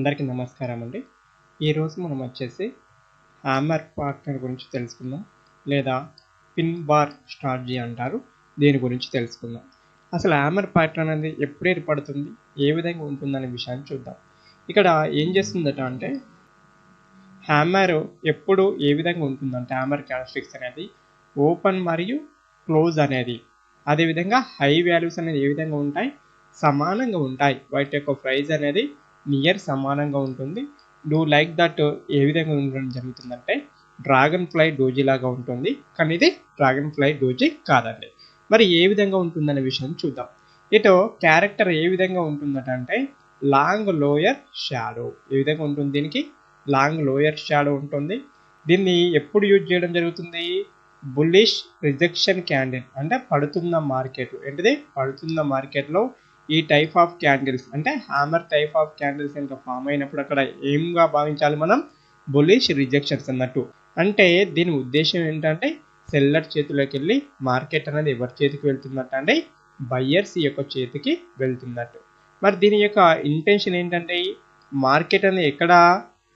అందరికీ నమస్కారం అండి. ఈరోజు మనం వచ్చేసి హ్యామర్ పార్ట్నర్ గురించి తెలుసుకుందాం, లేదా పిన్ బార్ స్ట్రాటజీ అంటారు. దీని గురించి తెలుసుకుందాం. అసలు హ్యామర్ పార్ట్నర్ అనేది ఎప్పుడు ఏర్పడుతుంది, ఏ విధంగా ఉంటుందనే విషయాన్ని చూద్దాం. ఇక్కడ ఏం చేస్తుందట అంటే హ్యామర్ ఎప్పుడు ఏ విధంగా ఉంటుందంటే హ్యామర్ క్యారెక్టరిస్టిక్స్ అనేది ఓపెన్ మరియు క్లోజ్ అనేది, అదేవిధంగా హై వాల్యూస్ అనేది ఏ విధంగా ఉంటాయి, సమానంగా ఉంటాయి. వాటి యొక్క ప్రైస్ అనేది నియర్ సమానంగా ఉంటుంది. డూ లైక్ దట్ ఏ విధంగా ఉండడం జరుగుతుందంటే డ్రాగన్ ఫ్లై డోజీ లాగా ఉంటుంది, కానీ ఇది డ్రాగన్ ఫ్లై డోజీ కాదండి. మరి ఏ విధంగా ఉంటుందనే విషయం చూద్దాం. ఇటు క్యారెక్టర్ ఏ విధంగా ఉంటుందట అంటే లాంగ్ లోయర్ షాడో ఏ విధంగా ఉంటుంది. దీనికి లాంగ్ లోయర్ షాడో ఉంటుంది. దీన్ని ఎప్పుడు యూజ్ చేయడం జరుగుతుంది? బుల్లిష్ రిజెక్షన్ క్యాండిల్ అంటే పడుతున్న మార్కెట్, ఏంటిది పడుతున్న మార్కెట్లో ఈ టైప్ ఆఫ్ క్యాండిల్స్ అంటే హ్యామర్ టైప్ ఆఫ్ క్యాండిల్స్ ఇంకా ఫామ్ అయినప్పుడు అక్కడ ఏంగా భావించాలి మనం? బుల్లిష్ రిజెక్షన్స్ అన్నట్టు. అంటే దీని ఉద్దేశం ఏంటంటే సెల్లర్ చేతిలోకి వెళ్ళి మార్కెట్ అనేది ఎవరి చేతికి వెళ్తున్నట్టు అంటే బయ్యర్స్ యొక్క చేతికి వెళ్తున్నట్టు. మరి దీని యొక్క ఇంటెన్షన్ ఏంటంటే మార్కెట్ అనేది ఎక్కడ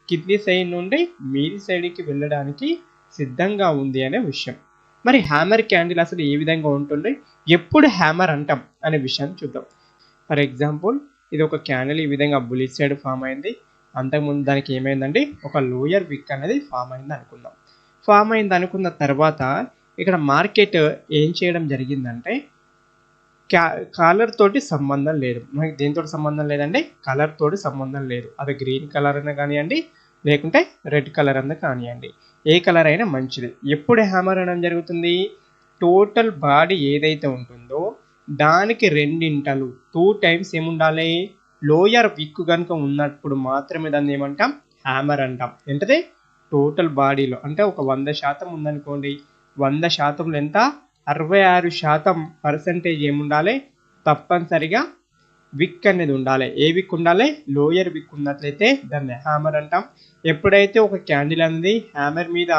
కింది సైడ్ నుండి మీది సైడ్కి వెళ్ళడానికి సిద్ధంగా ఉంది అనే విషయం. మరి హ్యామర్ క్యాండిల్ అసలు ఏ విధంగా ఉంటుంది, ఎప్పుడు హ్యామర్ అంటాం అనే విషయాన్ని చూద్దాం. ఫర్ ఎగ్జాంపుల్ ఇది ఒక క్యాండిల్ ఈ విధంగా బుల్లిష్ సైడ్ ఫామ్ అయింది. అంతకుముందు దానికి ఏమైందండి, ఒక లోయర్ విక్ అనేది ఫామ్ అయింది అనుకుందాం. ఫామ్ అయింది అనుకున్న తర్వాత ఇక్కడ మార్కెట్ ఏం చేయడం జరిగిందంటే కలర్ తోటి సంబంధం లేదు. మనకి దేనితో సంబంధం లేదండి, కలర్ తోటి సంబంధం లేదు. అది గ్రీన్ కలర్ అయినా కానివ్వండి, లేకుంటే రెడ్ కలర్ అన్నా కానివ్వండి, ఏ కలర్ అయినా మంచిది. ఎప్పుడు హ్యామర్ అనడం జరుగుతుంది? టోటల్ బాడీ ఏదైతే ఉంటుందో దానికి రెండింటలు 2 times ఏముండాలి, లోయర్ విక్ కనుక ఉన్నప్పుడు మాత్రమే దాన్ని ఏమంటాం? హ్యామర్ అంటాం. ఏంటది? టోటల్ బాడీలో అంటే ఒక 100% ఉందనుకోండి, 100%లో ఎంత? 66% ఏముండాలి? తప్పనిసరిగా విక్ అనేది ఉండాలి. ఏ విక్ ఉండాలి? లోయర్ విక్ ఉన్నట్లయితే దాన్ని హ్యామర్ అంటాం. ఎప్పుడైతే ఒక క్యాండిల్ అనేది హ్యామర్ మీద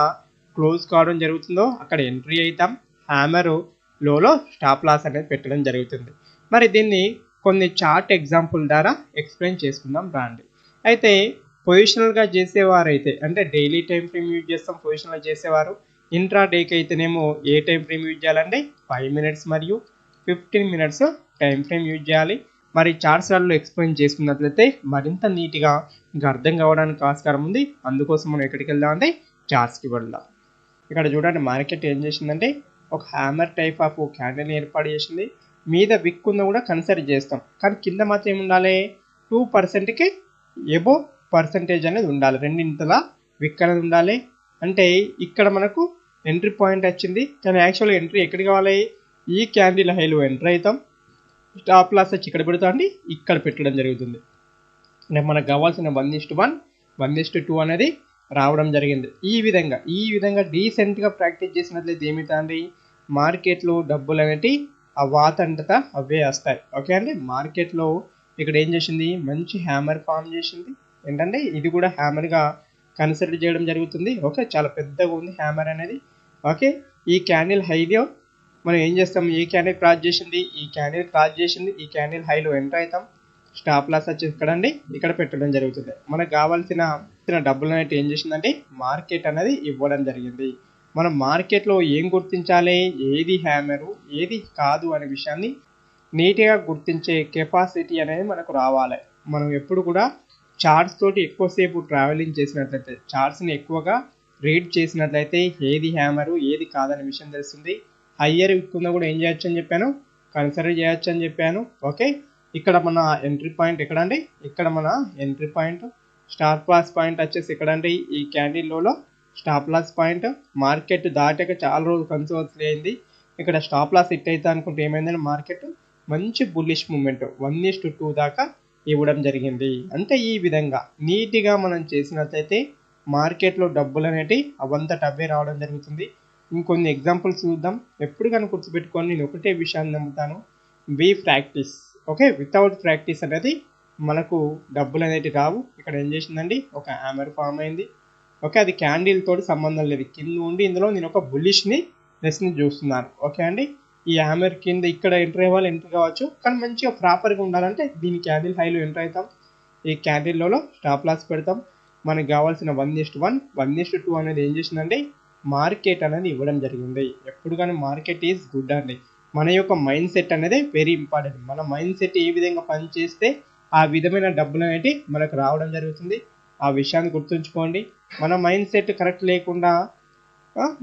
క్లోజ్ కావడం జరుగుతుందో అక్కడ ఎంట్రీ అవుతాం. హ్యామర్ లోలో స్టాప్ లాస్ అనేది పెట్టడం జరుగుతుంది. మరి దీన్ని కొన్ని చార్ట్ ఎగ్జాంపుల్ ద్వారా ఎక్స్ప్లెయిన్ చేసుకుందాం రండి. అయితే పొజిషనల్గా చేసేవారైతే అంటే డైలీ టైం ఫ్రేమ్ యూజ్ చేస్తాం. పొజిషనల్ చేసేవారు ఇంట్రా డేకి అయితేనేమో ఏ టైం ఫ్రేమ్ యూజ్ చేయాలంటే 5 minutes మరియు 15 minutes టైం ఫ్రేమ్ యూజ్ చేయాలి. మరి చార్ట్స్లలో ఎక్స్ప్లెయిన్ చేసుకున్నట్లయితే మరింత నీట్గా ఇంకా అర్థం కావడానికి ఆస్కారం ఉంది. అందుకోసం మనం ఎక్కడికి వెళ్దాం అంటే చార్ట్స్కి వెళ్దాం. ఇక్కడ చూడండి, మార్కెట్ ఏం చేసిందంటే ఒక హ్యామర్ టైప్ ఆఫ్ క్యాండిల్ ఏర్పాటు చేసింది. మీద విక్ ఉన్న కూడా కన్సిడర్ చేస్తాం, కానీ కింద మాత్రం ఏముండాలి? 2%కి ఎబో పర్సంటేజ్ అనేది ఉండాలి. రెండింతల విక్ అనేది ఉండాలి. అంటే ఇక్కడ మనకు ఎంట్రీ పాయింట్ వచ్చింది, కానీ యాక్చువల్గా ఎంట్రీ ఎక్కడ కావాలి? ఈ క్యాండిల్ హైలో ఎంట్రీ అవుతాం. స్టాప్ లాస్ వచ్చి ఇక్కడ పెడతాం అండి, ఇక్కడ పెట్టడం జరుగుతుంది. అంటే మనకు కావాల్సిన 1:1, 1:2 అనేది రావడం జరిగింది. ఈ విధంగా డీసెంట్గా ప్రాక్టీస్ చేసినట్లయితే ఏమిటండి, మార్కెట్లో డబ్బులు అనేవి ఆ వాతంతట అవే వస్తాయి. ఓకే అండి. మార్కెట్లో ఇక్కడ ఏం చేసింది? మంచి హ్యామర్ ఫామ్ చేసింది. ఏంటంటే ఇది కూడా హ్యామర్గా కన్సిడర్ చేయడం జరుగుతుంది. ఓకే, చాలా పెద్దగా ఉంది హ్యామర్ అనేది. ఓకే, ఈ క్యాండిల్ హైలో మనం ఏం చేస్తాం? ఈ క్యాండిల్ క్రాస్ చేసింది, ఈ క్యాండిల్ క్రాస్ చేసింది, ఈ క్యాండిల్ హైలో ఎంటర్ అవుతాం. స్టాప్ లాస్ వచ్చి ఇక్కడండి, ఇక్కడ పెట్టడం జరుగుతుంది. మనకు కావాల్సిన డబ్బులు అనేది ఏం చేసిందంటే మార్కెట్ అనేది ఇవ్వడం జరిగింది. మనం మార్కెట్లో ఏం గుర్తించాలి, ఏది హ్యామరు ఏది కాదు అనే విషయాన్ని నీట్గా గుర్తించే కెపాసిటీ అనేది మనకు రావాలి. మనం ఎప్పుడు కూడా చార్ట్స్ తోటి ఎక్కువసేపు ట్రావెలింగ్ చేసినట్లయితే, చార్ట్స్ని ఎక్కువగా రీడ్ చేసినట్లయితే ఏది హ్యామరు ఏది కాదనే విషయం తెలుస్తుంది. హయ్యర్ విక్కుందా కూడా ఏం చేయొచ్చు అని చెప్పాను, కన్సిడర్ చేయొచ్చు అని చెప్పాను. ఓకే, ఇక్కడ మన ఎంట్రీ పాయింట్ ఎక్కడండి, ఇక్కడ మన entry point. Stop loss point వచ్చేసి ఎక్కడండి, ఈ క్యాండిల్లో స్టాప్ లాస్ పాయింట్. మార్కెట్ దాటాక చాలా రోజులు కన్సిడర్ అయింది. ఇక్కడ స్టాప్ లాస్ హిట్ అయితే అనుకుంటే ఏమైందంటే మార్కెట్ మంచి బుల్లిష్ మూమెంట్ 1:2 దాకా ఇవ్వడం జరిగింది. అంటే ఈ విధంగా నీట్గా మనం చేసినట్లయితే మార్కెట్లో డబ్బులు అనేవి అవంతట అవే రావడం జరుగుతుంది. ఇంకొన్ని ఎగ్జాంపుల్స్ చూద్దాం. ఎప్పుడు కానీ గుర్తుపెట్టుకొని నేను ఒకటే విషయాన్ని నమ్ముతాను, we practice. Okay, without practice అనేది మనకు డబ్బులు అనేవి రావు. ఇక్కడ ఏం చేసిందండి, ఒక హ్యామర్ ఫామ్ అయింది. ఓకే, అది క్యాండిల్ తోటి సంబంధం లేదు. కింద ఉండి ఇందులో నేను ఒక బుల్లిష్ని లెస్ని చూస్తున్నాను. ఓకే అండి, ఈ హ్యామర్ కింద ఇక్కడ ఎంటర్ అవ్వాలి, ఎంటర్ కావచ్చు, కానీ మంచిగా ప్రాపర్గా ఉండాలంటే దీని క్యాండిల్ హైలో ఎంటర్ అవుతాం. ఈ క్యాండిల్లో స్టాప్ లాస్ పెడతాం. మనకు కావాల్సిన 1:1 1:2 అనేది ఏం చేసిందంటే మార్కెట్ అనేది ఇవ్వడం జరిగింది. ఎప్పుడు కానీ మార్కెట్ ఈజ్ గుడ్ అండి. మన యొక్క మైండ్ సెట్ అనేది వెరీ ఇంపార్టెంట్. మన మైండ్ సెట్ ఏ విధంగా పనిచేస్తే ఆ విధమైన డబ్బులు అనేవి మనకు రావడం జరుగుతుంది. ఆ విషయాన్ని గుర్తుంచుకోండి. మన మైండ్ సెట్ కరెక్ట్ లేకుండా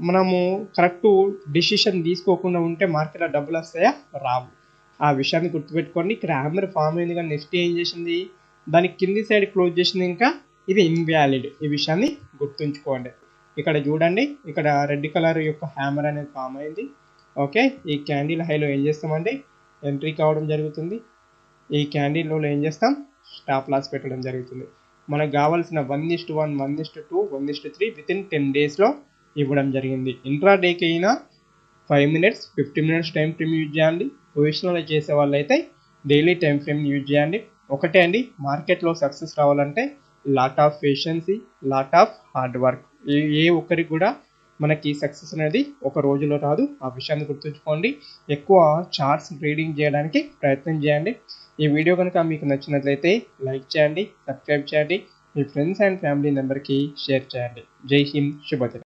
మనము కరెక్ట్ డిసిషన్ తీసుకోకుండా ఉంటే మార్కెట్లో డబ్బులు వస్తాయా? రావు. ఆ విషయాన్ని గుర్తుపెట్టుకోండి. ఇక్కడ హ్యామర్ ఫామ్ అయింది కానీ నెక్స్ట్ ఏం చేసింది, దాని కింది సైడ్ క్లోజ్ చేసింది, ఇంకా ఇది ఇన్వాలిడ్. ఈ విషయాన్ని గుర్తుంచుకోండి. ఇక్కడ చూడండి, ఇక్కడ రెడ్ కలర్ యొక్క హ్యామర్ అనేది ఫామ్ అయింది. ఓకే, ఈ క్యాండిల్ హైలో ఏం చేస్తామండి, ఎంట్రీ కావడం జరుగుతుంది. ఈ క్యాండిల్ లోలో ఏం చేస్తాం, స్టాప్ లాస్ పెట్టడం జరుగుతుంది. మనకు కావాల్సిన 1:1 1:2 1:3 వితిన్ 10 డేస్లో ఇవ్వడం జరిగింది. ఇంట్రాడేకి అయినా 5 minutes 50 minutes time frame use చేయండి. పొజిషన్లో చేసే వాళ్ళు అయితే డైలీ టైం ఫ్రేమ్ యూజ్ చేయండి. ఒకటే అండి, మార్కెట్లో సక్సెస్ రావాలంటే lot of patience, lot of hard work. ఏ ఒక్కరికి కూడా మనకి సక్సెస్ అనేది ఒక రోజులో రాదు. ఆ విషయాన్ని గుర్తుంచుకోండి. ఎక్కువ చార్ట్స్ రీడింగ్ చేయడానికి ప్రయత్నం చేయండి. ఈ వీడియో కనుక మీకు నచ్చినట్లయితే లైక్ చేయండి, సబ్స్క్రైబ్ చేయండి, మీ ఫ్రెండ్స్ అండ్ ఫ్యామిలీ మెంబర్కి షేర్ చేయండి. జై హింద్, శుభదినం.